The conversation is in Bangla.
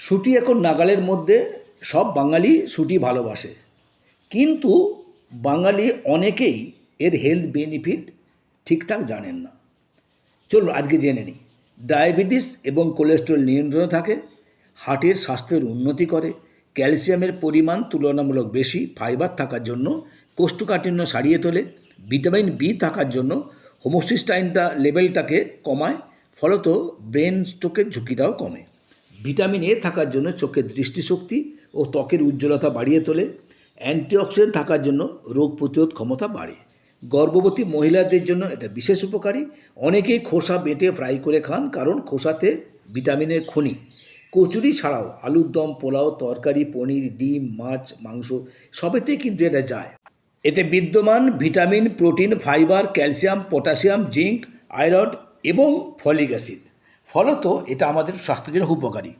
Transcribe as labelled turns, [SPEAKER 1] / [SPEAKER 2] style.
[SPEAKER 1] শুঁটি এখন নাগালের মধ্যে, সব বাঙালি শুঁটি ভালোবাসে, কিন্তু বাঙালি অনেকেই এর হেলথ বেনিফিট ঠিকঠাক জানেন না। চলুন আজকে জেনে নিই। ডায়াবেটিস এবং কোলেস্টেরল নিয়ন্ত্রণে থাকে, হার্টের স্বাস্থ্যের উন্নতি করে, ক্যালসিয়ামের পরিমাণ তুলনামূলক বেশি, ফাইবার থাকার জন্য কোষ্ঠকাঠিন্য সারিয়ে তোলে, ভিটামিন বি থাকার জন্য হোমোসিস্টাইনটা লেভেলটাকে কমায়, ফলত ব্রেন স্ট্রোকের ঝুঁকিটাও কমে। ভিটামিন এ থাকার জন্য চোখের দৃষ্টিশক্তি ও ত্বকের উজ্জ্বলতা বাড়িয়ে তোলে, অ্যান্টিঅক্সিডেন্ট থাকার জন্য রোগ প্রতিরোধ ক্ষমতা বাড়ে। গর্ভবতী মহিলাদের জন্য এটা বিশেষ উপকারী। অনেকেই খোসা বেটে ফ্রাই করে খান, কারণ খোসাতে ভিটামিনের খনি। কচুরি ছাড়াও আলুর দম, পোলাও, তরকারি, পনির, ডিম, মাছ, মাংস সবেতেই কিন্তু এটা যায়। এতে বিদ্যমান vitamin, protein, fibre, calcium, potassium, zinc, iron এবং ফলিক অ্যাসিড, ফলত এটা আমাদের স্বাস্থ্যের জন্য উপকারী।